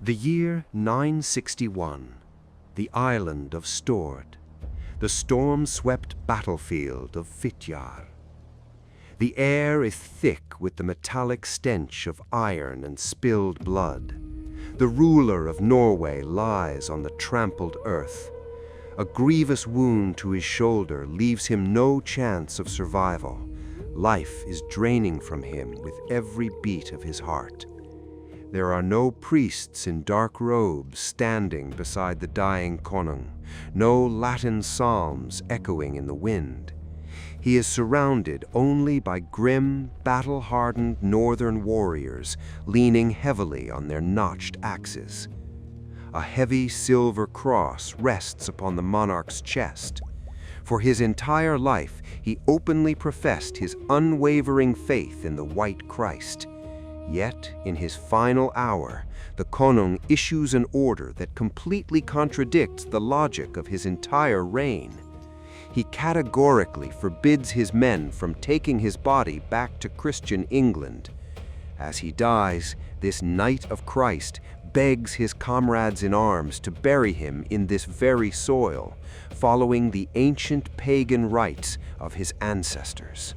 The year 961, the island of Stord, the storm-swept battlefield of Fitjar. The air is thick with the metallic stench of iron and spilled blood. The ruler of Norway lies on the trampled earth. A grievous wound to his shoulder leaves him no chance of survival. Life is draining from him with every beat of his heart. There are no priests in dark robes standing beside the dying konung, no Latin psalms echoing in the wind. He is surrounded only by grim, battle-hardened northern warriors leaning heavily on their notched axes. A heavy silver cross rests upon the monarch's chest. For his entire life, he openly professed his unwavering faith in the White Christ. Yet, in his final hour, the konung issues an order that completely contradicts the logic of his entire reign. He categorically forbids his men from taking his body back to Christian England. As he dies, this Knight of Christ begs his comrades in arms to bury him in this very soil, following the ancient pagan rites of his ancestors.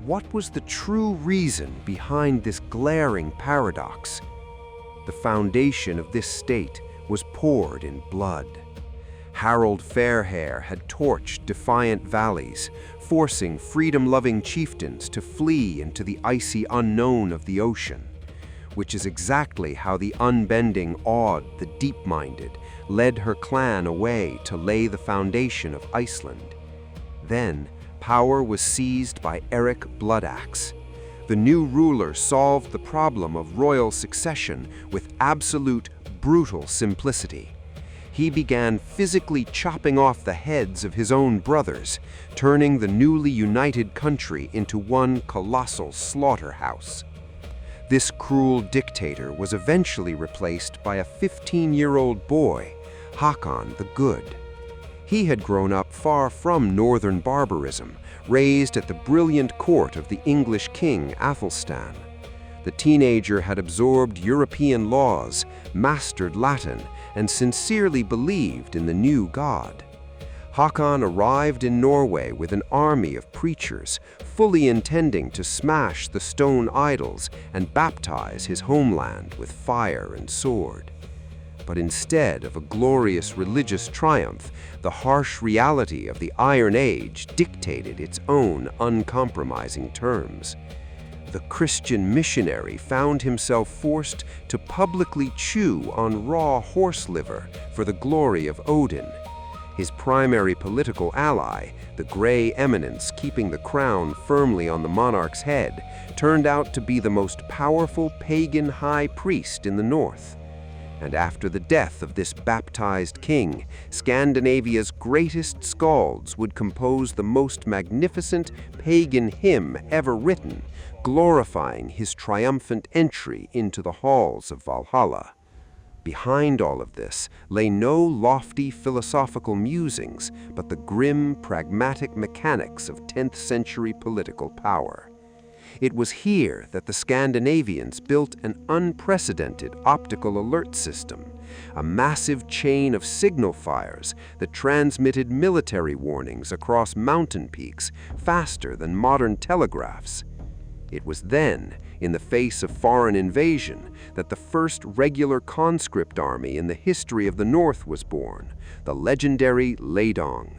What was the true reason behind this glaring paradox? The foundation of this state was poured in blood. Harold Fairhair had torched defiant valleys, forcing freedom-loving chieftains to flee into the icy unknown of the ocean, which is exactly how the unbending Aud the Deep-Minded led her clan away to lay the foundation of Iceland. Then, power was seized by Eric Bloodaxe. The new ruler solved the problem of royal succession with absolute, brutal simplicity. He began physically chopping off the heads of his own brothers, turning the newly united country into one colossal slaughterhouse. This cruel dictator was eventually replaced by a 15-year-old boy, Haakon the Good. He had grown up far from northern barbarism, raised at the brilliant court of the English king Æthelstan. The teenager had absorbed European laws, mastered Latin, and sincerely believed in the new god. Haakon arrived in Norway with an army of preachers, fully intending to smash the stone idols and baptize his homeland with fire and sword. But instead of a glorious religious triumph, the harsh reality of the Iron Age dictated its own uncompromising terms. The Christian missionary found himself forced to publicly chew on raw horse liver for the glory of Odin. His primary political ally, the Grey Eminence keeping the crown firmly on the monarch's head, turned out to be the most powerful pagan high priest in the north. And after the death of this baptized king, Scandinavia's greatest skalds would compose the most magnificent pagan hymn ever written, glorifying his triumphant entry into the halls of Valhalla. Behind all of this lay no lofty philosophical musings, but the grim, pragmatic mechanics of 10th century political power. It was here that the Scandinavians built an unprecedented optical alert system, a massive chain of signal fires that transmitted military warnings across mountain peaks faster than modern telegraphs. It was then, in the face of foreign invasion, that the first regular conscript army in the history of the North was born, the legendary Leidang.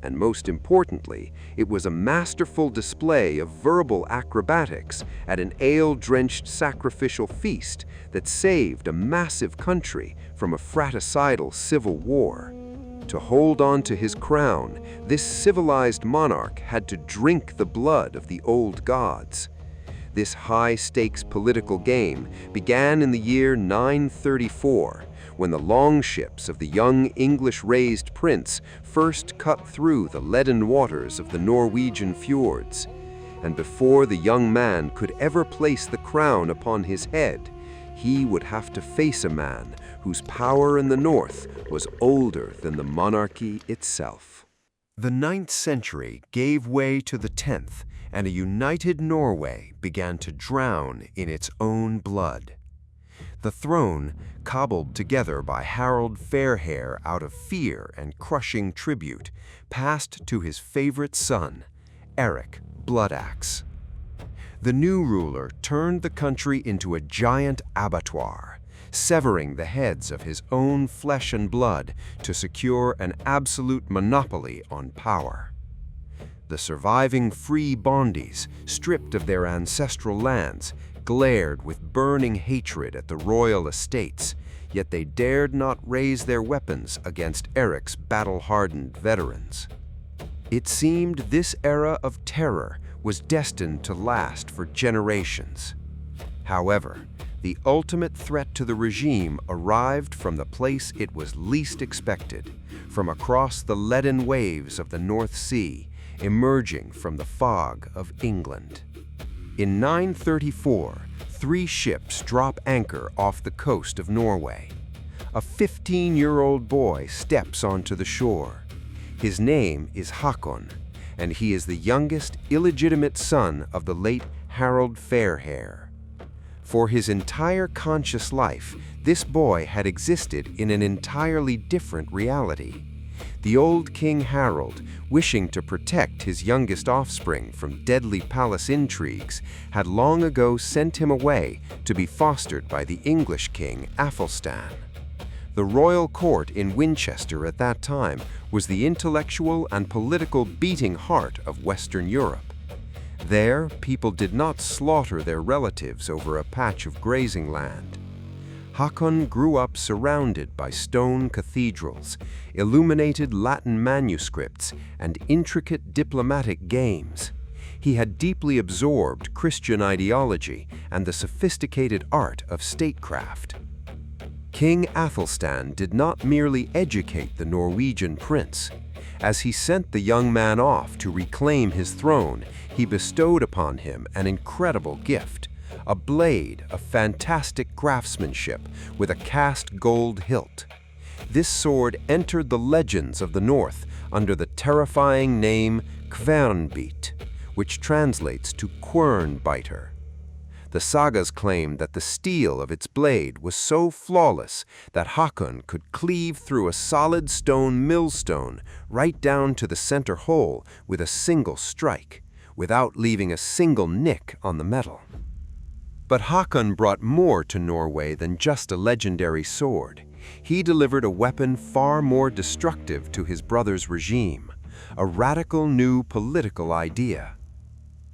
And most importantly, it was a masterful display of verbal acrobatics at an ale-drenched sacrificial feast that saved a massive country from a fratricidal civil war. To hold on to his crown, this civilized monarch had to drink the blood of the old gods. This high-stakes political game began in the year 934, when the longships of the young English-raised prince first cut through the leaden waters of the Norwegian fjords. And before the young man could ever place the crown upon his head, he would have to face a man whose power in the north was older than the monarchy itself. The 9th century gave way to the 10th, and a united Norway began to drown in its own blood. The throne, cobbled together by Harald Fairhair out of fear and crushing tribute, passed to his favorite son, Eric Bloodaxe. The new ruler turned the country into a giant abattoir, severing the heads of his own flesh and blood to secure an absolute monopoly on power. The surviving free Bondis, stripped of their ancestral lands, glared with burning hatred at the royal estates, yet they dared not raise their weapons against Eric's battle-hardened veterans. It seemed this era of terror was destined to last for generations. However, the ultimate threat to the regime arrived from the place it was least expected, from across the leaden waves of the North Sea, emerging from the fog of England. In 934, 3 ships drop anchor off the coast of Norway. A 15-year-old boy steps onto the shore. His name is Haakon, and he is the youngest illegitimate son of the late Harald Fairhair. For his entire conscious life, this boy had existed in an entirely different reality. The old King Harald, wishing to protect his youngest offspring from deadly palace intrigues, had long ago sent him away to be fostered by the English king Æthelstan. The royal court in Winchester at that time was the intellectual and political beating heart of Western Europe. There, people did not slaughter their relatives over a patch of grazing land. Haakon grew up surrounded by stone cathedrals, illuminated Latin manuscripts, and intricate diplomatic games. He had deeply absorbed Christian ideology and the sophisticated art of statecraft. King Æthelstan did not merely educate the Norwegian prince. As he sent the young man off to reclaim his throne, he bestowed upon him an incredible gift, a blade of fantastic craftsmanship with a cast gold hilt. This sword entered the legends of the North under the terrifying name Quernbiter, which translates to Quernbiter. The sagas claim that the steel of its blade was so flawless that Haakon could cleave through a solid stone millstone right down to the center hole with a single strike, without leaving a single nick on the metal. But Haakon brought more to Norway than just a legendary sword. He delivered a weapon far more destructive to his brother's regime, a radical new political idea.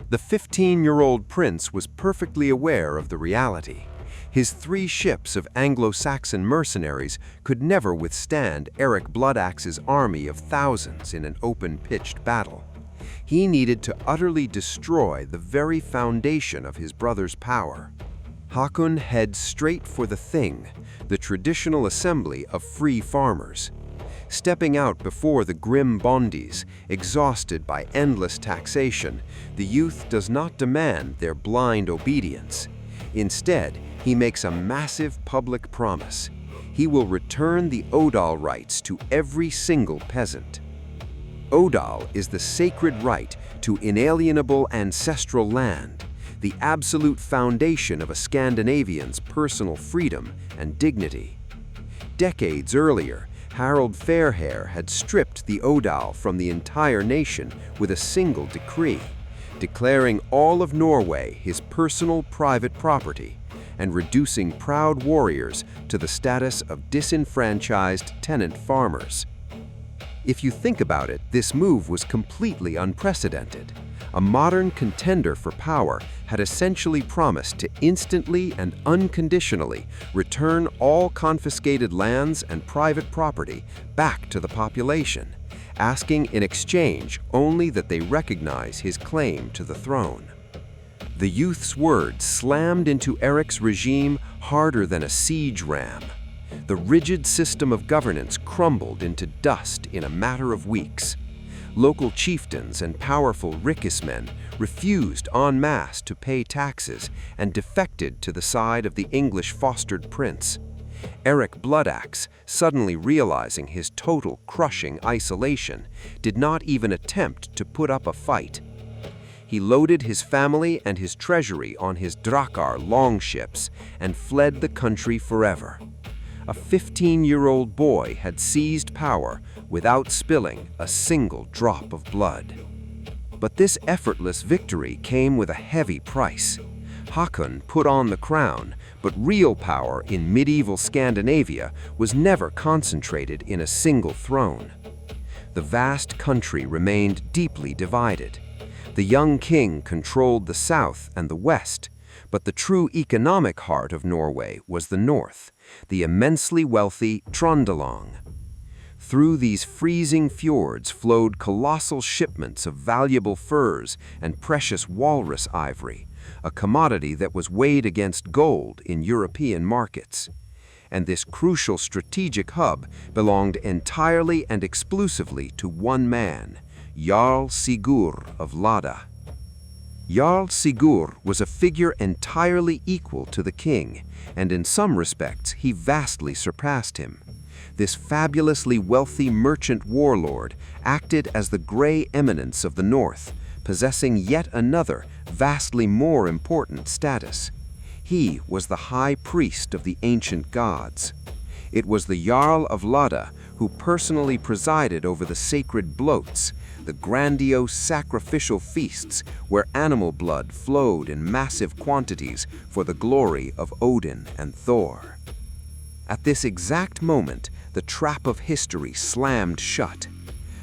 The 15-year-old prince was perfectly aware of the reality. His 3 ships of Anglo-Saxon mercenaries could never withstand Eric Bloodaxe's army of thousands in an open-pitched battle. He needed to utterly destroy the very foundation of his brother's power. Haakon heads straight for the Thing, the traditional assembly of free farmers. Stepping out before the grim Bondis, exhausted by endless taxation, the youth does not demand their blind obedience. Instead, he makes a massive public promise. He will return the odal rights to every single peasant. Odal is the sacred right to inalienable ancestral land, the absolute foundation of a Scandinavian's personal freedom and dignity. Decades earlier, Harald Fairhair had stripped the odal from the entire nation with a single decree, declaring all of Norway his personal private property and reducing proud warriors to the status of disenfranchised tenant farmers. If you think about it, this move was completely unprecedented. A modern contender for power had essentially promised to instantly and unconditionally return all confiscated lands and private property back to the population, asking in exchange only that they recognize his claim to the throne. The youth's words slammed into Eric's regime harder than a siege ram. The rigid system of governance crumbled into dust in a matter of weeks. Local chieftains and powerful rikismen refused en masse to pay taxes and defected to the side of the English-fostered prince. Eric Bloodaxe, suddenly realizing his total crushing isolation, did not even attempt to put up a fight. he loaded his family and his treasury on his drakar longships and fled the country forever. A 15-year-old boy had seized power without spilling a single drop of blood. But this effortless victory came with a heavy price. Haakon put on the crown, but real power in medieval Scandinavia was never concentrated in a single throne. The vast country remained deeply divided. The young king controlled the south and the west, but the true economic heart of Norway was the north, the immensely wealthy Trøndelag. Through these freezing fjords flowed colossal shipments of valuable furs and precious walrus ivory, a commodity that was weighed against gold in European markets. And this crucial strategic hub belonged entirely and exclusively to one man, Jarl Sigurd of Lade. Jarl Sigurd was a figure entirely equal to the king, and in some respects he vastly surpassed him. This fabulously wealthy merchant warlord acted as the gray eminence of the north, possessing yet another, vastly more important status. He was the high priest of the ancient gods. It was the Jarl of Lade who personally presided over the sacred bloats, the grandiose sacrificial feasts where animal blood flowed in massive quantities for the glory of Odin and Thor. At this exact moment, the trap of history slammed shut.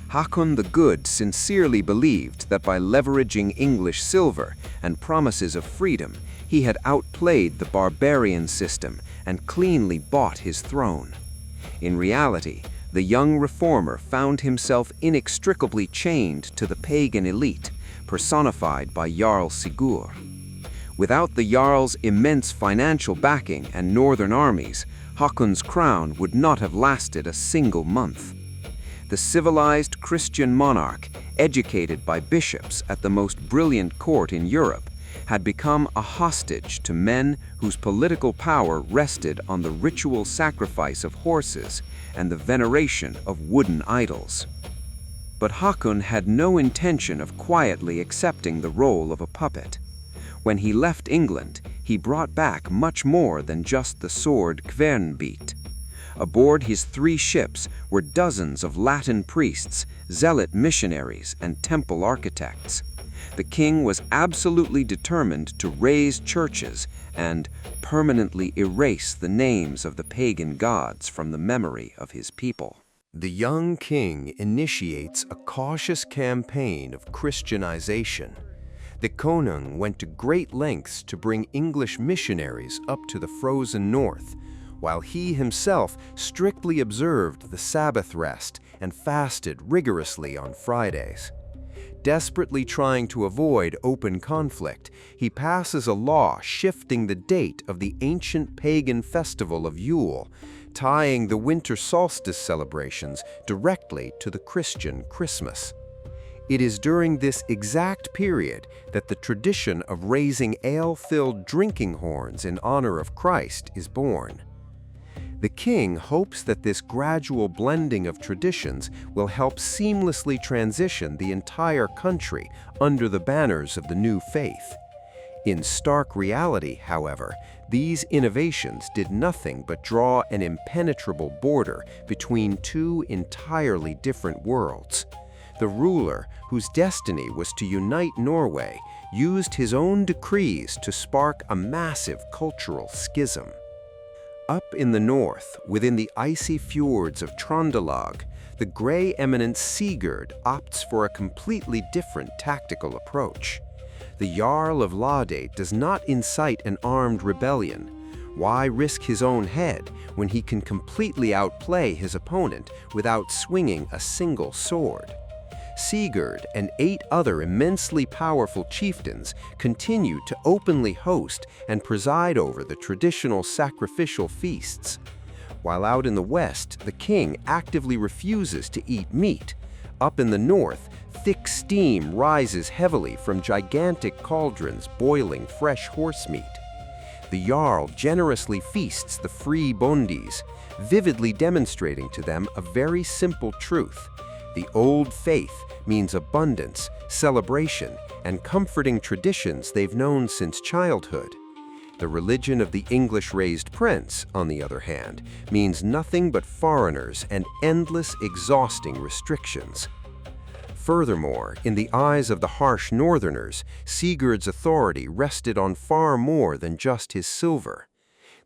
Haakon the Good sincerely believed that by leveraging English silver and promises of freedom, he had outplayed the barbarian system and cleanly bought his throne. In reality, the young reformer found himself inextricably chained to the pagan elite, personified by Jarl Sigurd. Without the Jarl's immense financial backing and northern armies, Haakon's crown would not have lasted a single month. The civilized Christian monarch, educated by bishops at the most brilliant court in Europe, had become a hostage to men whose political power rested on the ritual sacrifice of horses and the veneration of wooden idols. But Haakon had no intention of quietly accepting the role of a puppet. When he left England, he brought back much more than just the sword Quernbiter. Aboard his 3 ships were dozens of Latin priests, zealot missionaries, and temple architects. The king was absolutely determined to raise churches and permanently erase the names of the pagan gods from the memory of his people. The young king initiates a cautious campaign of Christianization. The Konung went to great lengths to bring English missionaries up to the frozen north, while he himself strictly observed the Sabbath rest and fasted rigorously on Fridays. Desperately trying to avoid open conflict, he passes a law shifting the date of the ancient pagan festival of Yule, tying the winter solstice celebrations directly to the Christian Christmas. It is during this exact period that the tradition of raising ale-filled drinking horns in honor of Christ is born. The king hopes that this gradual blending of traditions will help seamlessly transition the entire country under the banners of the new faith. In stark reality, however, these innovations did nothing but draw an impenetrable border between 2 entirely different worlds. The ruler, whose destiny was to unite Norway, used his own decrees to spark a massive cultural schism. Up in the north, within the icy fjords of Trøndelag, the gray eminence Sigurd opts for a completely different tactical approach. The Jarl of Lade does not incite an armed rebellion. Why risk his own head when he can completely outplay his opponent without swinging a single sword? Sigurd and 8 other immensely powerful chieftains continue to openly host and preside over the traditional sacrificial feasts. While out in the west, the king actively refuses to eat meat. Up in the north, thick steam rises heavily from gigantic cauldrons boiling fresh horse meat. The Jarl generously feasts the free bondis, vividly demonstrating to them a very simple truth. The old faith means abundance, celebration, and comforting traditions they've known since childhood. The religion of the English-raised prince, on the other hand, means nothing but foreigners and endless, exhausting restrictions. Furthermore, in the eyes of the harsh northerners, Sigurd's authority rested on far more than just his silver.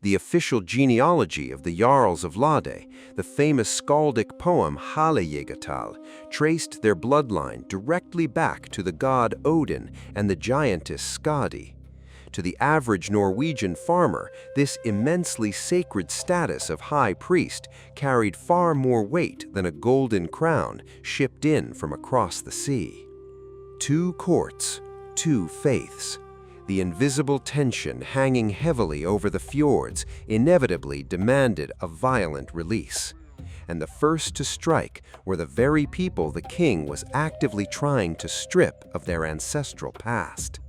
The official genealogy of the Jarls of Lade, the famous skaldic poem Halajegatal, traced their bloodline directly back to the god Odin and the giantess Skadi. To the average Norwegian farmer, this immensely sacred status of high priest carried far more weight than a golden crown shipped in from across the sea. Two courts, two faiths. The invisible tension hanging heavily over the fjords inevitably demanded a violent release. And the first to strike were the very people the king was actively trying to strip of their ancestral past.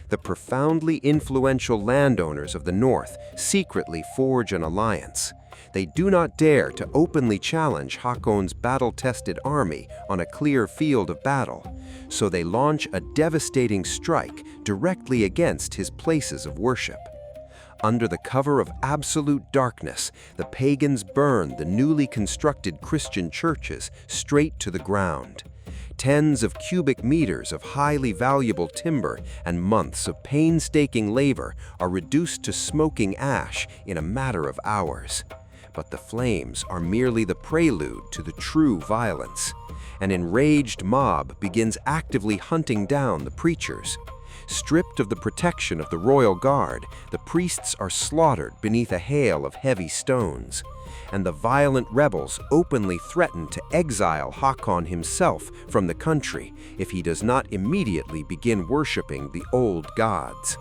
The profoundly influential landowners of the north secretly forge an alliance. They do not dare to openly challenge Haakon's battle-tested army on a clear field of battle, so they launch a devastating strike directly against his places of worship. Under the cover of absolute darkness, the pagans burn the newly constructed Christian churches straight to the ground. Tens of cubic meters of highly valuable timber and months of painstaking labor are reduced to smoking ash in a matter of hours. But the flames are merely the prelude to the true violence. An enraged mob begins actively hunting down the preachers. Stripped of the protection of the royal guard, the priests are slaughtered beneath a hail of heavy stones. And the violent rebels openly threaten to exile Haakon himself from the country if he does not immediately begin worshipping the old gods.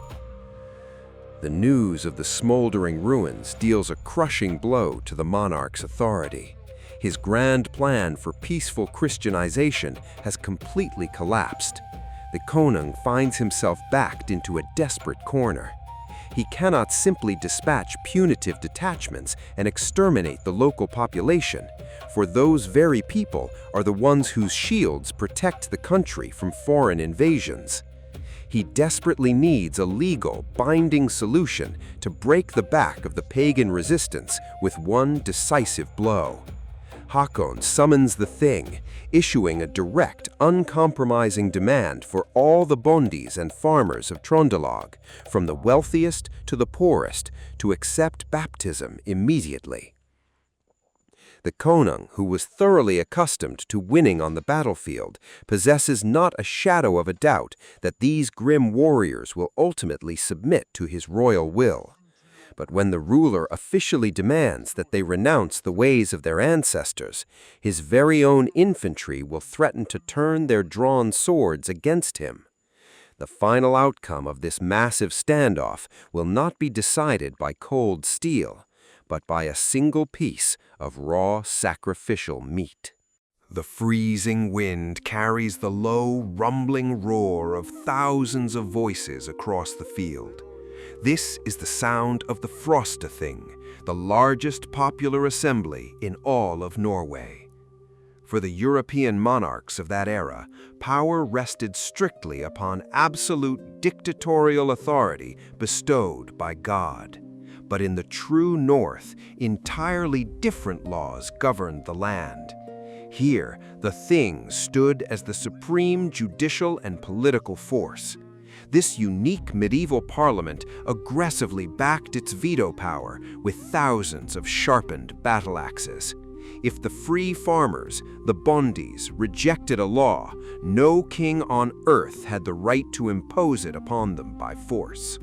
The news of the smoldering ruins deals a crushing blow to the monarch's authority. His grand plan for peaceful Christianization has completely collapsed. The konung finds himself backed into a desperate corner. He cannot simply dispatch punitive detachments and exterminate the local population, for those very people are the ones whose shields protect the country from foreign invasions. He desperately needs a legal, binding solution to break the back of the pagan resistance with one decisive blow. Haakon summons the Thing, issuing a direct, uncompromising demand for all the bondis and farmers of Trøndelag, from the wealthiest to the poorest, to accept baptism immediately. The konung, who was thoroughly accustomed to winning on the battlefield, possesses not a shadow of a doubt that these grim warriors will ultimately submit to his royal will. But when the ruler officially demands that they renounce the ways of their ancestors, his very own infantry will threaten to turn their drawn swords against him. The final outcome of this massive standoff will not be decided by cold steel, but by a single piece of raw sacrificial meat. The freezing wind carries the low, rumbling roar of thousands of voices across the field. This is the sound of the Frostating, the largest popular assembly in all of Norway. For the European monarchs of that era, power rested strictly upon absolute dictatorial authority bestowed by God. But in the true North, entirely different laws governed the land. Here, the Thing stood as the supreme judicial and political force. This unique medieval parliament aggressively backed its veto power with thousands of sharpened battle axes. If the free farmers, the bondis, rejected a law, no king on earth had the right to impose it upon them by force.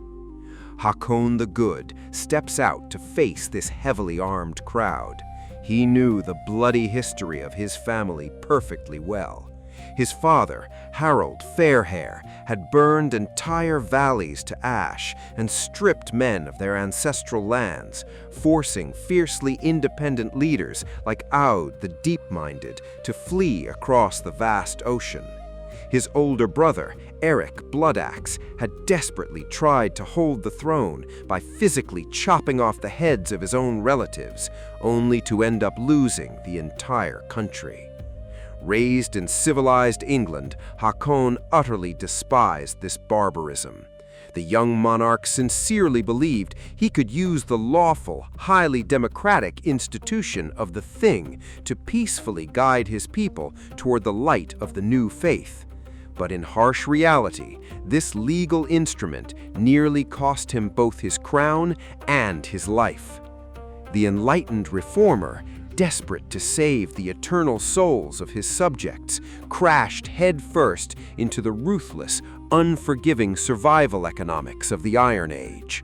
Haakon the Good steps out to face this heavily armed crowd. He knew the bloody history of his family perfectly well. His father, Harald Fairhair, had burned entire valleys to ash and stripped men of their ancestral lands, forcing fiercely independent leaders like Aud the Deep-Minded to flee across the vast ocean. His older brother, Eric Bloodaxe, had desperately tried to hold the throne by physically chopping off the heads of his own relatives, only to end up losing the entire country. Raised in civilized England, Haakon utterly despised this barbarism. The young monarch sincerely believed he could use the lawful, highly democratic institution of the Thing to peacefully guide his people toward the light of the new faith. But in harsh reality, this legal instrument nearly cost him both his crown and his life. The enlightened reformer, desperate to save the eternal souls of his subjects, crashed headfirst into the ruthless, unforgiving survival economics of the Iron Age.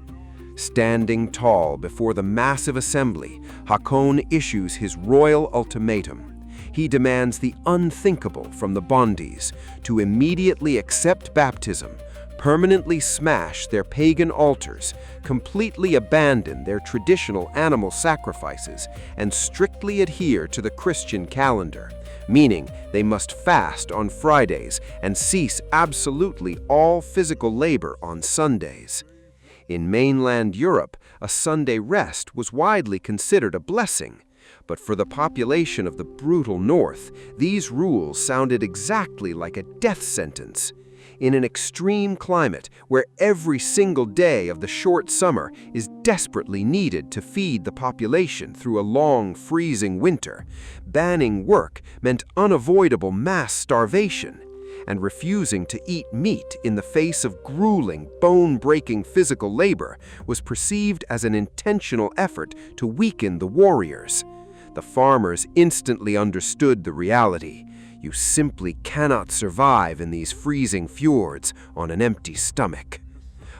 Standing tall before the massive assembly, Haakon issues his royal ultimatum. He demands the unthinkable from the Bondis: to immediately accept baptism, permanently smash their pagan altars, completely abandon their traditional animal sacrifices, and strictly adhere to the Christian calendar, meaning they must fast on Fridays and cease absolutely all physical labor on Sundays. In mainland Europe, a Sunday rest was widely considered a blessing. But for the population of the brutal North, these rules sounded exactly like a death sentence. In an extreme climate where every single day of the short summer is desperately needed to feed the population through a long, freezing winter, banning work meant unavoidable mass starvation, and refusing to eat meat in the face of grueling, bone-breaking physical labor was perceived as an intentional effort to weaken the warriors. The farmers instantly understood the reality. You simply cannot survive in these freezing fjords on an empty stomach.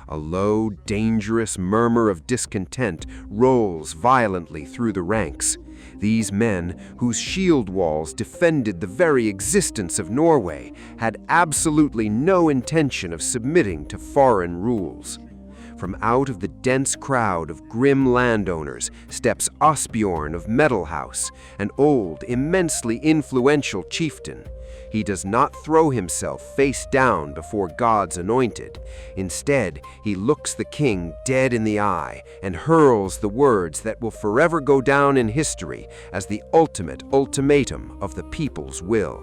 A low, dangerous murmur of discontent rolls violently through the ranks. These men, whose shield walls defended the very existence of Norway, had absolutely no intention of submitting to foreign rules. From out of the dense crowd of grim landowners steps Asbjorn of Metalhouse, an old, immensely influential chieftain. He does not throw himself face down before God's anointed. Instead, he looks the king dead in the eye and hurls the words that will forever go down in history as the ultimate ultimatum of the people's will.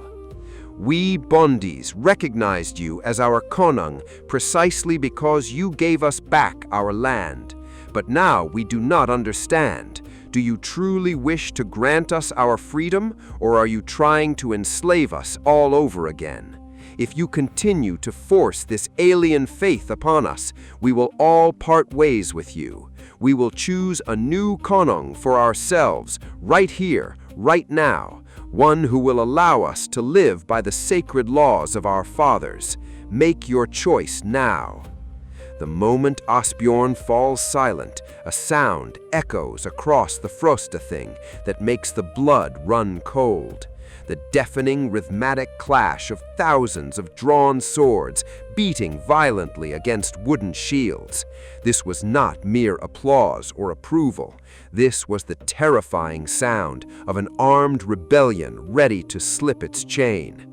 We Bondis recognized you as our konung precisely because you gave us back our land. But now we do not understand. Do you truly wish to grant us our freedom, or are you trying to enslave us all over again? If you continue to force this alien faith upon us, we will all part ways with you. We will choose a new konung for ourselves, right here, right now. One who will allow us to live by the sacred laws of our fathers. Make your choice now. The moment Asbjorn falls silent, a sound echoes across the Frostating that makes the blood run cold. The deafening rhythmic clash of thousands of drawn swords beating violently against wooden shields. This was not mere applause or approval. This was the terrifying sound of an armed rebellion ready to slip its chain.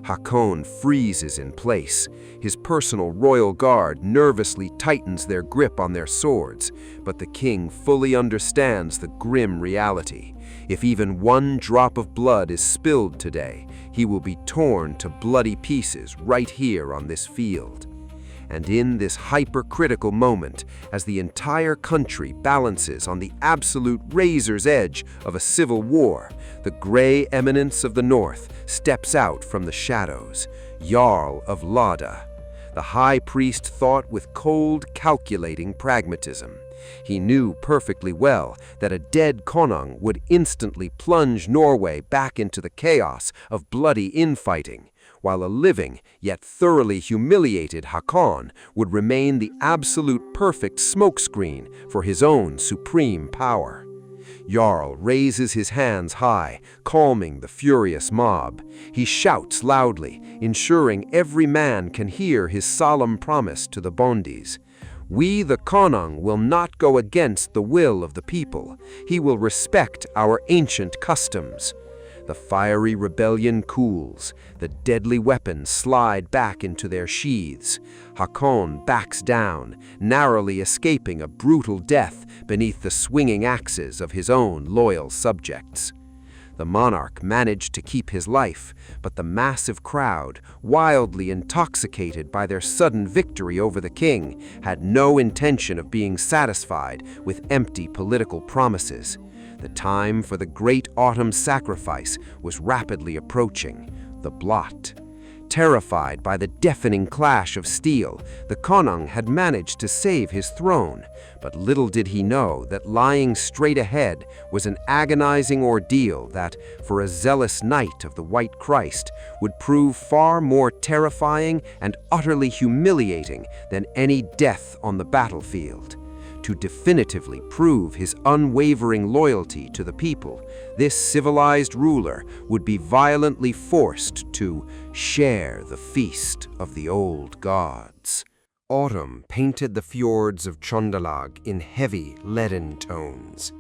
Haakon freezes in place. His personal royal guard nervously tightens their grip on their swords, but the king fully understands the grim reality. If even one drop of blood is spilled today, he will be torn to bloody pieces right here on this field. And in this hypercritical moment, as the entire country balances on the absolute razor's edge of a civil war, the gray eminence of the north steps out from the shadows. Jarl of Lade. The high priest thought with cold, calculating pragmatism. He knew perfectly well that a dead konung would instantly plunge Norway back into the chaos of bloody infighting, while a living, yet thoroughly humiliated Haakon would remain the absolute perfect smokescreen for his own supreme power. Jarl raises his hands high, calming the furious mob. He shouts loudly, ensuring every man can hear his solemn promise to the Bondis. We, the konung, will not go against the will of the people. He will respect our ancient customs. The fiery rebellion cools. The deadly weapons slide back into their sheaths. Haakon backs down, narrowly escaping a brutal death beneath the swinging axes of his own loyal subjects. The monarch managed to keep his life, but the massive crowd, wildly intoxicated by their sudden victory over the king, had no intention of being satisfied with empty political promises. The time for the great autumn sacrifice was rapidly approaching. The blot. Terrified by the deafening clash of steel, the konung had managed to save his throne, but little did he know that lying straight ahead was an agonizing ordeal that, for a zealous knight of the White Christ, would prove far more terrifying and utterly humiliating than any death on the battlefield. To definitively prove his unwavering loyalty to the people, this civilized ruler would be violently forced to share the feast of the old gods. Autumn painted the fjords of Trøndelag in heavy, leaden tones.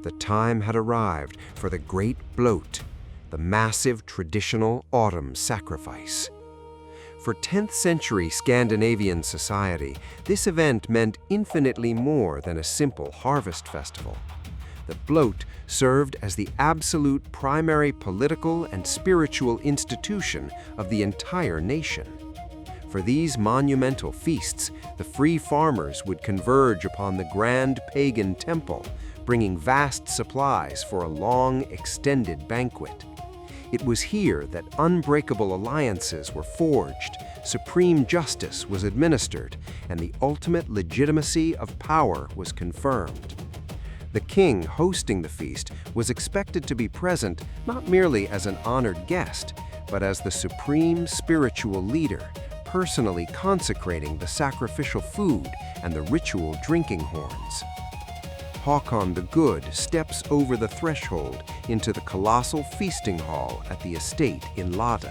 The time had arrived for the great blot, the massive traditional autumn sacrifice. For 10th century Scandinavian society, this event meant infinitely more than a simple harvest festival. The blot served as the absolute primary political and spiritual institution of the entire nation. For these monumental feasts, the free farmers would converge upon the grand pagan temple, bringing vast supplies for a long, extended banquet. It was here that unbreakable alliances were forged, supreme justice was administered, and the ultimate legitimacy of power was confirmed. The king hosting the feast was expected to be present not merely as an honored guest, but as the supreme spiritual leader, personally consecrating the sacrificial food and the ritual drinking horns. Haakon the Good steps over the threshold into the colossal feasting hall at the estate in Lade.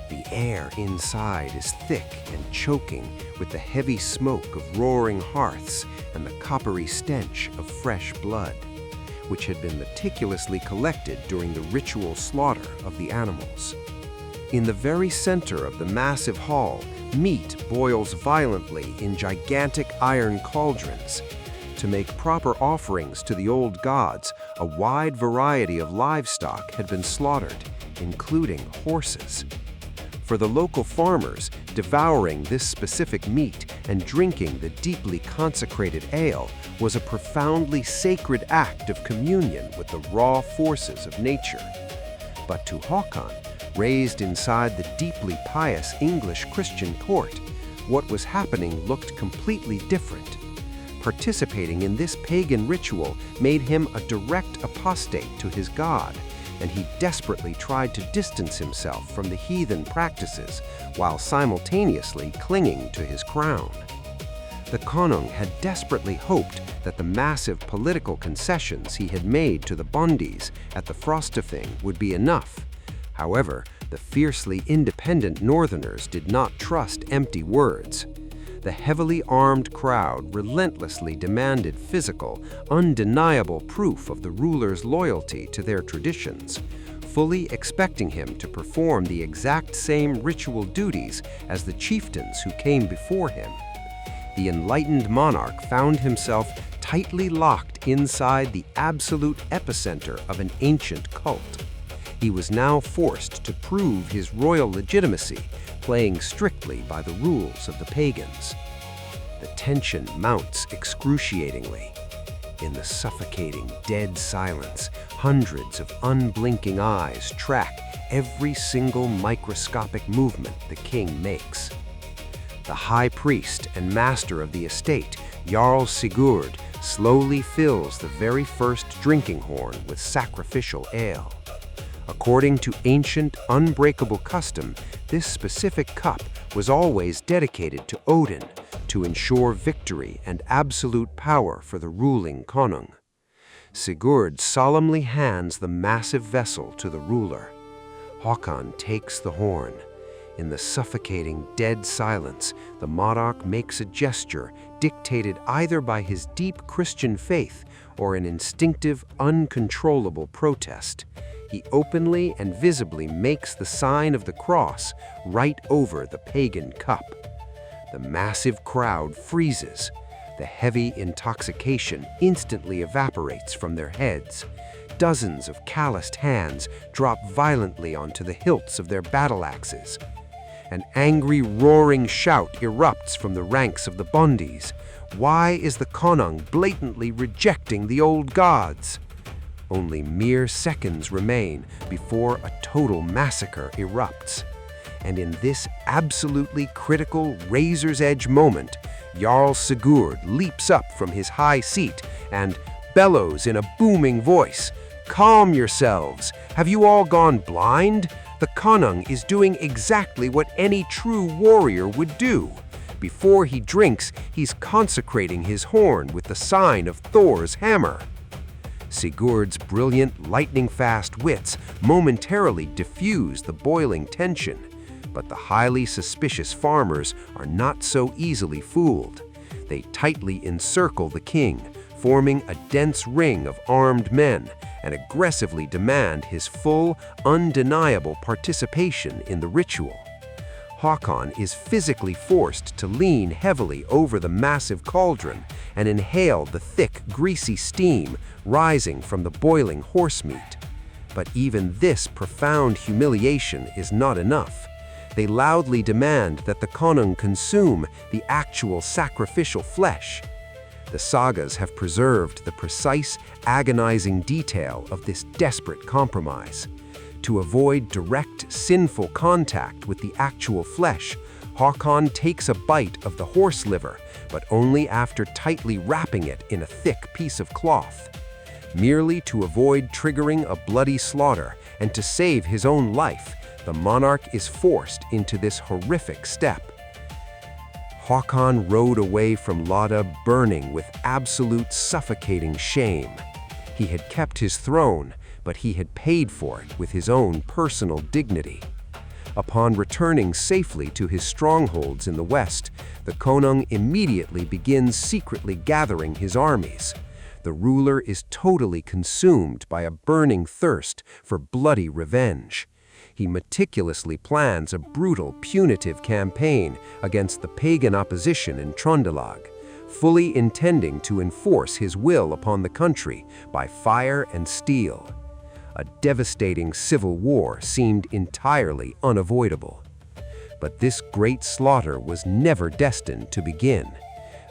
The air inside is thick and choking with the heavy smoke of roaring hearths and the coppery stench of fresh blood, which had been meticulously collected during the ritual slaughter of the animals. In the very center of the massive hall, meat boils violently in gigantic iron cauldrons. To make proper offerings to the old gods, a wide variety of livestock had been slaughtered, including horses. For the local farmers, devouring this specific meat and drinking the deeply consecrated ale was a profoundly sacred act of communion with the raw forces of nature. But to Haakon, raised inside the deeply pious English Christian court, what was happening looked completely different. Participating in this pagan ritual made him a direct apostate to his god, and he desperately tried to distance himself from the heathen practices while simultaneously clinging to his crown. The konung had desperately hoped that the massive political concessions he had made to the bondis at the Frostating would be enough. However, the fiercely independent northerners did not trust empty words. The heavily armed crowd relentlessly demanded physical, undeniable proof of the ruler's loyalty to their traditions, fully expecting him to perform the exact same ritual duties as the chieftains who came before him. The enlightened monarch found himself tightly locked inside the absolute epicenter of an ancient cult. He was now forced to prove his royal legitimacy, playing strictly by the rules of the pagans. The tension mounts excruciatingly. In the suffocating, dead silence, hundreds of unblinking eyes track every single microscopic movement the king makes. The high priest and master of the estate, Jarl Sigurd, slowly fills the very first drinking horn with sacrificial ale. According to ancient, unbreakable custom, this specific cup was always dedicated to Odin to ensure victory and absolute power for the ruling konung. Sigurd solemnly hands the massive vessel to the ruler. Haakon takes the horn. In the suffocating, dead silence, the monarch makes a gesture dictated either by his deep Christian faith or an instinctive, uncontrollable protest. He openly and visibly makes the sign of the cross right over the pagan cup. The massive crowd freezes. The heavy intoxication instantly evaporates from their heads. dozens of calloused hands drop violently onto the hilts of their battle axes. An angry, roaring shout erupts from the ranks of the Bondis. Why is the Konung blatantly rejecting the old gods? Only mere seconds remain before a total massacre erupts. And in this absolutely critical razor's edge moment, Jarl Sigurd leaps up from his high seat and bellows in a booming voice, "Calm yourselves! Have you all gone blind? The Konung is doing exactly what any true warrior would do. Before he drinks, he's consecrating his horn with the sign of Thor's hammer." Sigurd's brilliant, lightning-fast wits momentarily diffuse the boiling tension, but the highly suspicious farmers are not so easily fooled. They tightly encircle the king, forming a dense ring of armed men, and aggressively demand his full, undeniable participation in the ritual. Haakon is physically forced to lean heavily over the massive cauldron and inhale the thick, greasy steam rising from the boiling horse meat. But even this profound humiliation is not enough. They loudly demand that the Konung consume the actual sacrificial flesh. The sagas have preserved the precise, agonizing detail of this desperate compromise. To avoid direct, sinful contact with the actual flesh, Haakon takes a bite of the horse liver, but only after tightly wrapping it in a thick piece of cloth. Merely to avoid triggering a bloody slaughter and to save his own life, the monarch is forced into this horrific step. Haakon rode away from Lade burning with absolute suffocating shame. He had kept his throne, but he had paid for it with his own personal dignity. Upon returning safely to his strongholds in the west, the Konung immediately begins secretly gathering his armies. The ruler is totally consumed by a burning thirst for bloody revenge. He meticulously plans a brutal, punitive campaign against the pagan opposition in Trøndelag, fully intending to enforce his will upon the country by fire and steel. A devastating civil war seemed entirely unavoidable. But this great slaughter was never destined to begin.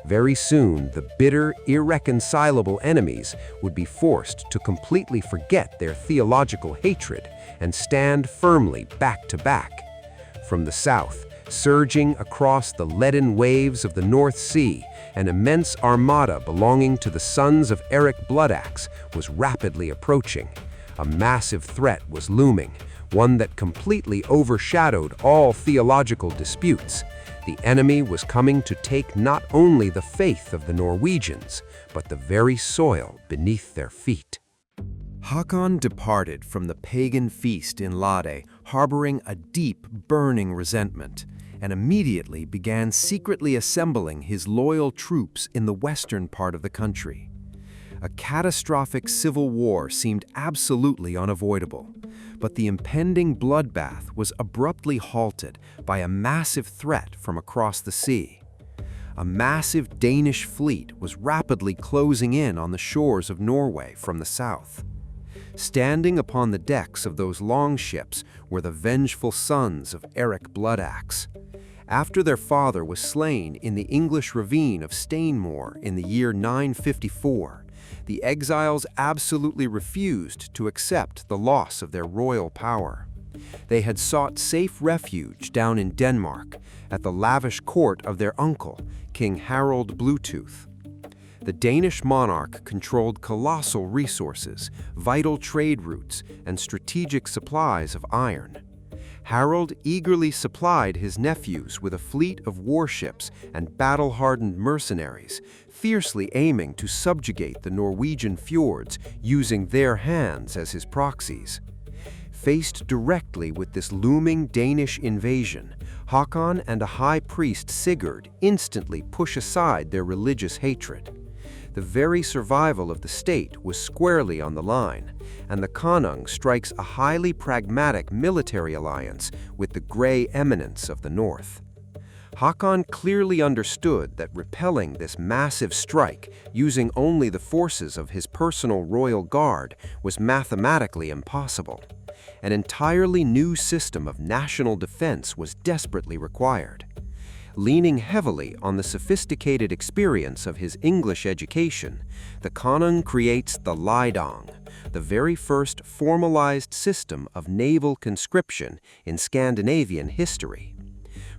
Very soon, the bitter, irreconcilable enemies would be forced to completely forget their theological hatred and stand firmly back to back. From the south, surging across the leaden waves of the North Sea, an immense armada belonging to the sons of Eric Bloodaxe was rapidly approaching. A massive threat was looming, one that completely overshadowed all theological disputes. The enemy was coming to take not only the faith of the Norwegians, but the very soil beneath their feet. Haakon departed from the pagan feast in Lade, harboring a deep, burning resentment, and immediately began secretly assembling his loyal troops in the western part of the country. A catastrophic civil war seemed absolutely unavoidable, but the impending bloodbath was abruptly halted by a massive threat from across the sea. A massive Danish fleet was rapidly closing in on the shores of Norway from the south. Standing upon the decks of those longships were the vengeful sons of Eric Bloodaxe. After their father was slain in the English ravine of Stainmore in the year 954, the exiles absolutely refused to accept the loss of their royal power. They had sought safe refuge down in Denmark at the lavish court of their uncle, King Harald Bluetooth. The Danish monarch controlled colossal resources, vital trade routes, and strategic supplies of iron. Harald eagerly supplied his nephews with a fleet of warships and battle-hardened mercenaries, fiercely aiming to subjugate the Norwegian fjords using their hands as his proxies. Faced directly with this looming Danish invasion, Haakon and a high priest Sigurd instantly push aside their religious hatred. The very survival of the state was squarely on the line, and the Konung strikes a highly pragmatic military alliance with the Grey Eminence of the north. Haakon clearly understood that repelling this massive strike using only the forces of his personal royal guard was mathematically impossible. An entirely new system of national defense was desperately required. Leaning heavily on the sophisticated experience of his English education, the Konung creates the Leidang, the very first formalized system of naval conscription in Scandinavian history.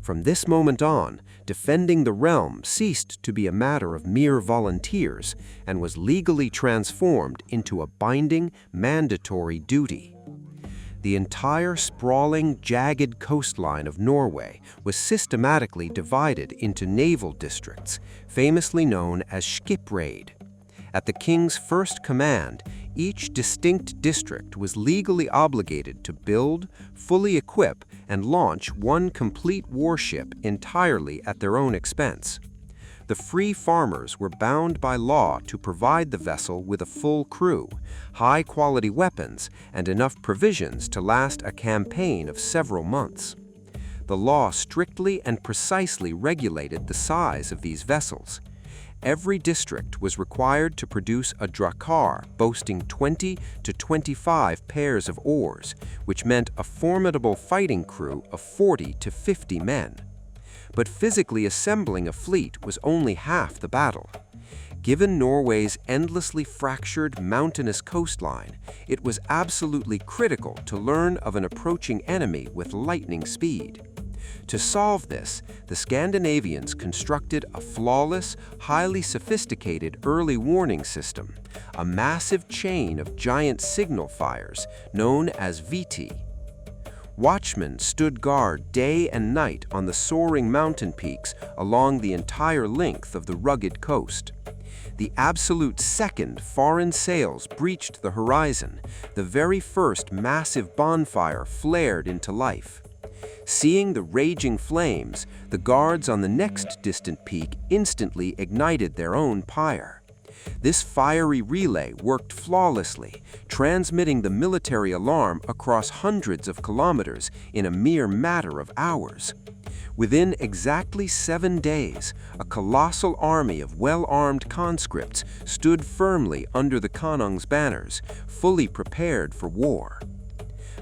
From this moment on, defending the realm ceased to be a matter of mere volunteers and was legally transformed into a binding, mandatory duty. The entire sprawling, jagged coastline of Norway was systematically divided into naval districts, famously known as skipraid. At the king's first command, each distinct district was legally obligated to build, fully equip, and launch one complete warship entirely at their own expense. The free farmers were bound by law to provide the vessel with a full crew, high-quality weapons, and enough provisions to last a campaign of several months. The law strictly and precisely regulated the size of these vessels. Every district was required to produce a drakar boasting 20 to 25 pairs of oars, which meant a formidable fighting crew of 40 to 50 men. But physically assembling a fleet was only half the battle. Given Norway's endlessly fractured mountainous coastline, it was absolutely critical to learn of an approaching enemy with lightning speed. To solve this, the Scandinavians constructed a flawless, highly sophisticated early warning system, a massive chain of giant signal fires known as viti. Watchmen stood guard day and night on the soaring mountain peaks along the entire length of the rugged coast. The absolute second foreign sails breached the horizon, the very first massive bonfire flared into life. Seeing the raging flames, the guards on the next distant peak instantly ignited their own pyre. This fiery relay worked flawlessly, transmitting the military alarm across hundreds of kilometers in a mere matter of hours. Within exactly 7 days, a colossal army of well-armed conscripts stood firmly under the Konung's banners, fully prepared for war.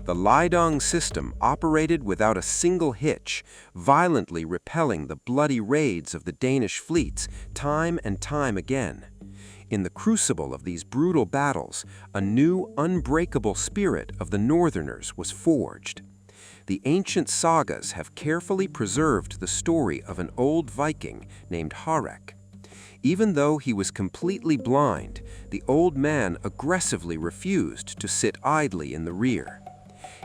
The Leidang system operated without a single hitch, violently repelling the bloody raids of the Danish fleets time and time again. In the crucible of these brutal battles, a new, unbreakable spirit of the Northerners was forged. The ancient sagas have carefully preserved the story of an old Viking named Harek. Even though he was completely blind, the old man aggressively refused to sit idly in the rear.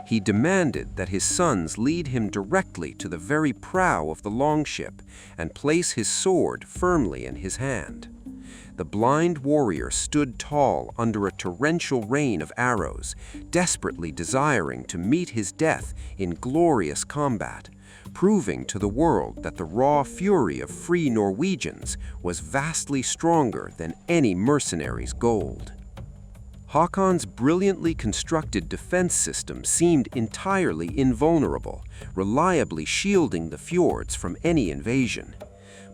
He demanded that his sons lead him directly to the very prow of the longship and place his sword firmly in his hand. The blind warrior stood tall under a torrential rain of arrows, desperately desiring to meet his death in glorious combat, proving to the world that the raw fury of free Norwegians was vastly stronger than any mercenary's gold. Haakon's brilliantly constructed defense system seemed entirely invulnerable, reliably shielding the fjords from any invasion.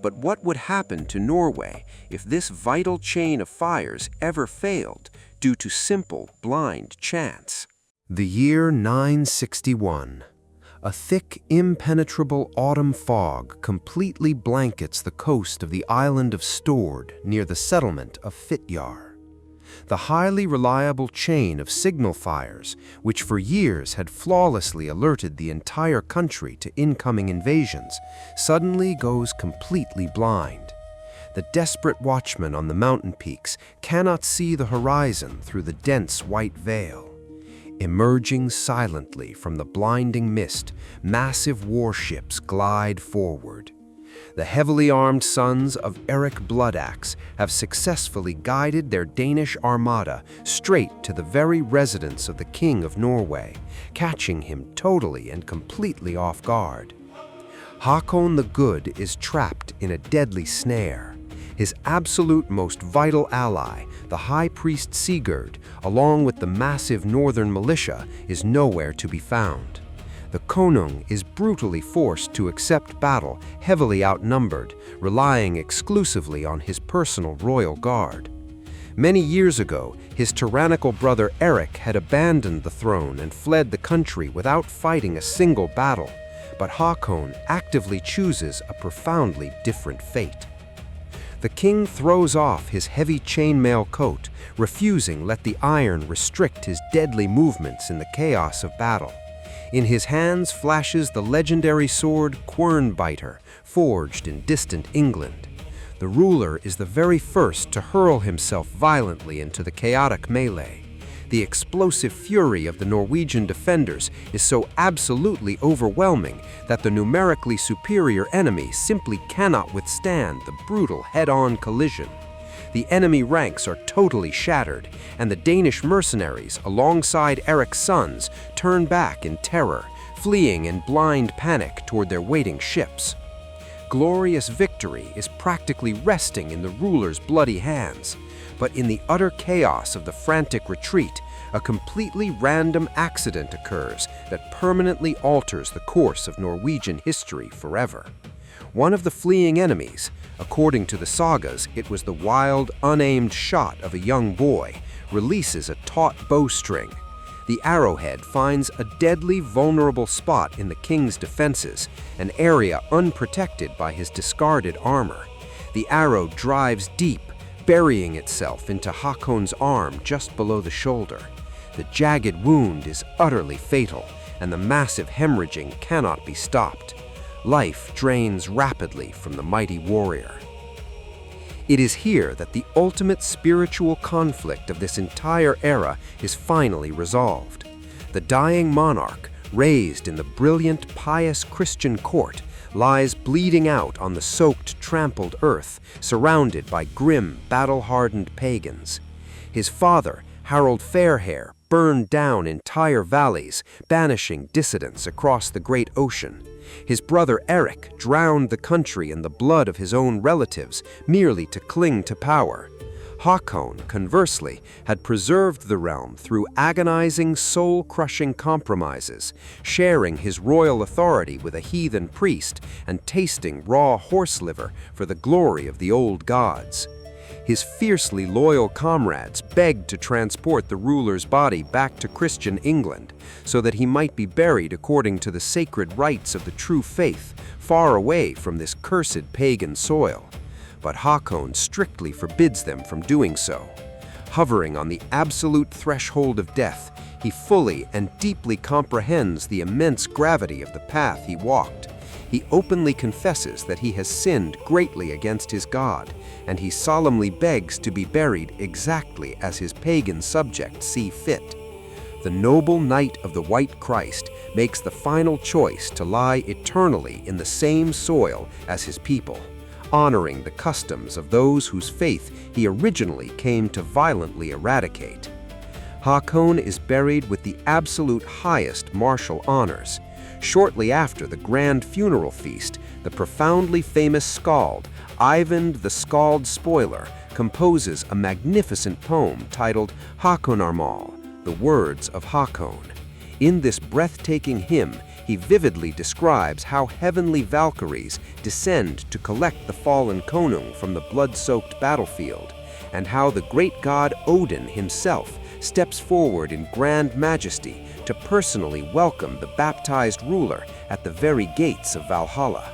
But what would happen to Norway if this vital chain of fires ever failed due to simple, blind chance? The year 961. A thick, impenetrable autumn fog completely blankets the coast of the island of Stord near the settlement of Fitjar. The highly reliable chain of signal fires, which for years had flawlessly alerted the entire country to incoming invasions, suddenly goes completely blind. The desperate watchmen on the mountain peaks cannot see the horizon through the dense white veil. Emerging silently from the blinding mist, massive warships glide forward. The heavily armed sons of Eric Bloodaxe have successfully guided their Danish armada straight to the very residence of the King of Norway, catching him totally and completely off guard. Haakon the Good is trapped in a deadly snare. His absolute most vital ally, the High Priest Sigurd, along with the massive northern militia, is nowhere to be found. The konung is brutally forced to accept battle, heavily outnumbered, relying exclusively on his personal royal guard. Many years ago, his tyrannical brother Eric had abandoned the throne and fled the country without fighting a single battle, but Haakon actively chooses a profoundly different fate. The king throws off his heavy chainmail coat, refusing let the iron restrict his deadly movements in the chaos of battle. In his hands flashes the legendary sword Quernbiter, forged in distant England. The ruler is the very first to hurl himself violently into the chaotic melee. The explosive fury of the Norwegian defenders is so absolutely overwhelming that the numerically superior enemy simply cannot withstand the brutal head-on collision. The enemy ranks are totally shattered, and the Danish mercenaries, alongside Eric's sons, turn back in terror, fleeing in blind panic toward their waiting ships. Glorious victory is practically resting in the ruler's bloody hands, but in the utter chaos of the frantic retreat, a completely random accident occurs that permanently alters the course of Norwegian history forever. One of the fleeing enemies, according to the sagas, it was the wild, unaimed shot of a young boy, releases a taut bowstring. The arrowhead finds a deadly vulnerable spot in the king's defenses, an area unprotected by his discarded armor. The arrow drives deep, burying itself into Haakon's arm just below the shoulder. The jagged wound is utterly fatal, and the massive hemorrhaging cannot be stopped. Life drains rapidly from the mighty warrior. It is here that the ultimate spiritual conflict of this entire era is finally resolved. The dying monarch, raised in the brilliant, pious Christian court, lies bleeding out on the soaked, trampled earth, surrounded by grim, battle-hardened pagans. His father, Harald Fairhair, burned down entire valleys, banishing dissidents across the great ocean. His brother Eric drowned the country in the blood of his own relatives, merely to cling to power. Haakon, conversely, had preserved the realm through agonizing, soul-crushing compromises, sharing his royal authority with a heathen priest and tasting raw horse liver for the glory of the old gods. His fiercely loyal comrades begged to transport the ruler's body back to Christian England so that he might be buried according to the sacred rites of the true faith, far away from this cursed pagan soil. But Haakon strictly forbids them from doing so. Hovering on the absolute threshold of death, he fully and deeply comprehends the immense gravity of the path he walked. He openly confesses that he has sinned greatly against his God, and he solemnly begs to be buried exactly as his pagan subjects see fit. The noble Knight of the White Christ makes the final choice to lie eternally in the same soil as his people, honoring the customs of those whose faith he originally came to violently eradicate. Haakon is buried with the absolute highest martial honors. Shortly after the grand funeral feast, the profoundly famous skald, Eyvind the Skald Spoiler, composes a magnificent poem titled Haakonarmal, the words of Haakon. In this breathtaking hymn, he vividly describes how heavenly Valkyries descend to collect the fallen konung from the blood-soaked battlefield, and how the great god Odin himself steps forward in grand majesty to personally welcome the baptized ruler at the very gates of Valhalla.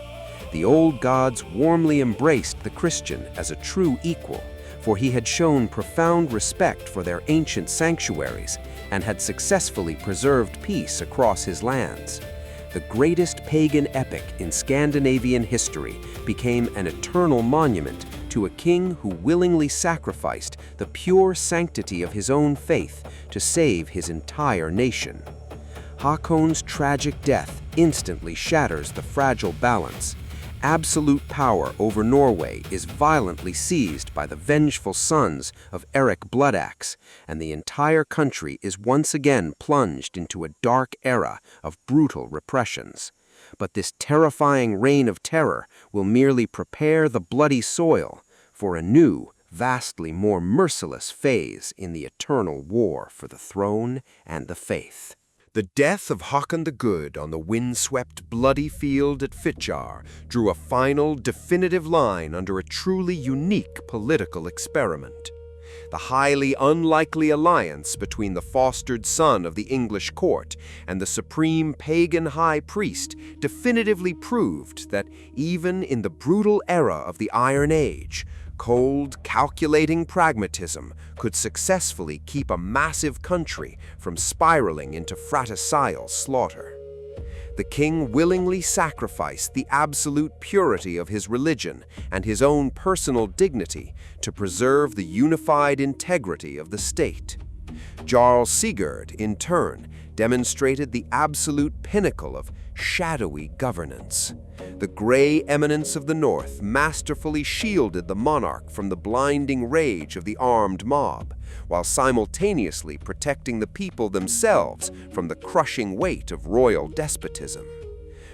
The old gods warmly embraced the Christian as a true equal, for he had shown profound respect for their ancient sanctuaries and had successfully preserved peace across his lands. The greatest pagan epic in Scandinavian history became an eternal monument to a king who willingly sacrificed the pure sanctity of his own faith to save his entire nation. Haakon's tragic death instantly shatters the fragile balance. Absolute power over Norway is violently seized by the vengeful sons of Eric Bloodaxe, and the entire country is once again plunged into a dark era of brutal repressions. But this terrifying reign of terror will merely prepare the bloody soil for a new, vastly more merciless phase in the eternal war for the throne and the faith. The death of Haakon the Good on the windswept, bloody field at Fitjar drew a final, definitive line under a truly unique political experiment. The highly unlikely alliance between the fostered son of the English court and the supreme pagan high priest definitively proved that even in the brutal era of the Iron Age, cold, calculating pragmatism could successfully keep a massive country from spiraling into fratricidal slaughter. The king willingly sacrificed the absolute purity of his religion and his own personal dignity to preserve the unified integrity of the state. Jarl Sigurd, in turn, demonstrated the absolute pinnacle of shadowy governance. The gray eminence of the north masterfully shielded the monarch from the blinding rage of the armed mob, while simultaneously protecting the people themselves from the crushing weight of royal despotism.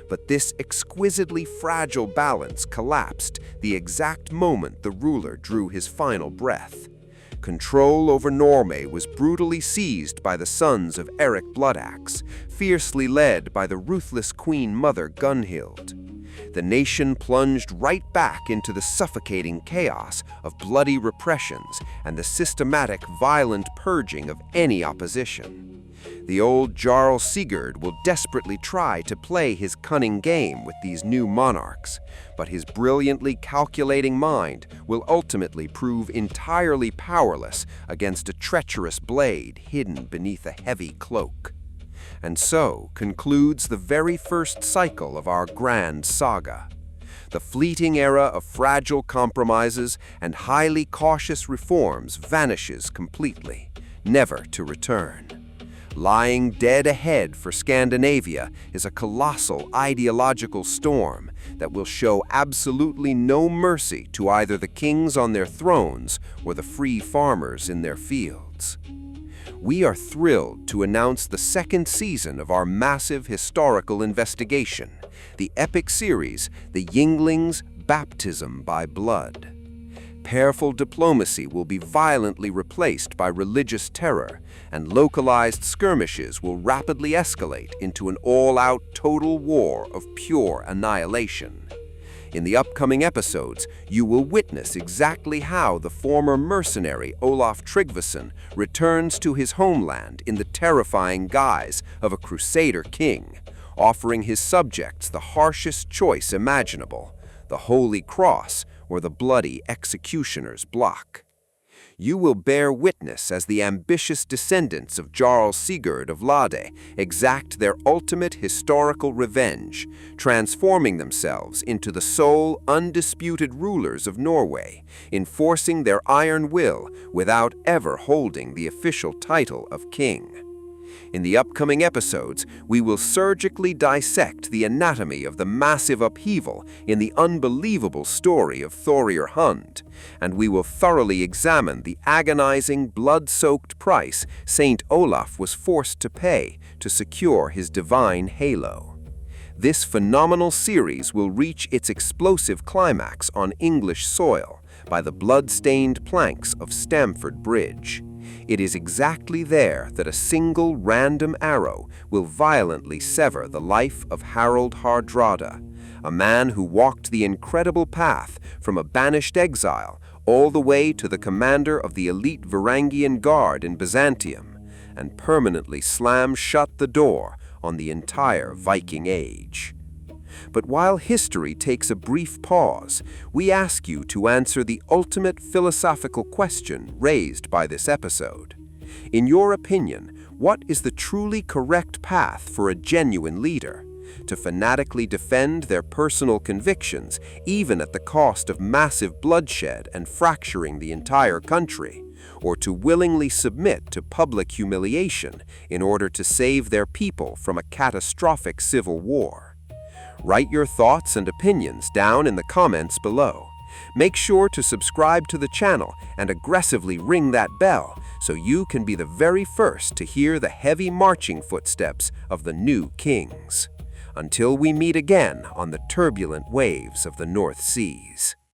But this exquisitely fragile balance collapsed the exact moment the ruler drew his final breath. Control over Norway was brutally seized by the sons of Eric Bloodaxe, fiercely led by the ruthless Queen Mother Gunhild. The nation plunged right back into the suffocating chaos of bloody repressions and the systematic, violent purging of any opposition. The old Jarl Sigurd will desperately try to play his cunning game with these new monarchs, but his brilliantly calculating mind will ultimately prove entirely powerless against a treacherous blade hidden beneath a heavy cloak. And so concludes the very first cycle of our grand saga. The fleeting era of fragile compromises and highly cautious reforms vanishes completely, never to return. Lying dead ahead for Scandinavia is a colossal ideological storm that will show absolutely no mercy to either the kings on their thrones or the free farmers in their fields. We are thrilled to announce the second season of our massive historical investigation, the epic series, The Yingling's Baptism by Blood. Careful diplomacy will be violently replaced by religious terror, and localized skirmishes will rapidly escalate into an all-out total war of pure annihilation. In the upcoming episodes, you will witness exactly how the former mercenary Olaf Tryggvason returns to his homeland in the terrifying guise of a crusader king, offering his subjects the harshest choice imaginable: the Holy Cross or the bloody executioner's block. You will bear witness as the ambitious descendants of Jarl Sigurd of Lade exact their ultimate historical revenge, transforming themselves into the sole, undisputed rulers of Norway, enforcing their iron will without ever holding the official title of king. In the upcoming episodes, we will surgically dissect the anatomy of the massive upheaval in the unbelievable story of Thorir Hund, and we will thoroughly examine the agonizing, blood-soaked price Saint Olaf was forced to pay to secure his divine halo. This phenomenal series will reach its explosive climax on English soil by the blood-stained planks of Stamford Bridge. It is exactly there that a single random arrow will violently sever the life of Harald Hardrada, a man who walked the incredible path from a banished exile all the way to the commander of the elite Varangian Guard in Byzantium, and permanently slammed shut the door on the entire Viking Age. But while history takes a brief pause, we ask you to answer the ultimate philosophical question raised by this episode. In your opinion, what is the truly correct path for a genuine leader? To fanatically defend their personal convictions, even at the cost of massive bloodshed and fracturing the entire country? Or to willingly submit to public humiliation in order to save their people from a catastrophic civil war? Write your thoughts and opinions down in the comments below. Make sure to subscribe to the channel and aggressively ring that bell so you can be the very first to hear the heavy marching footsteps of the new kings. Until we meet again on the turbulent waves of the North Seas.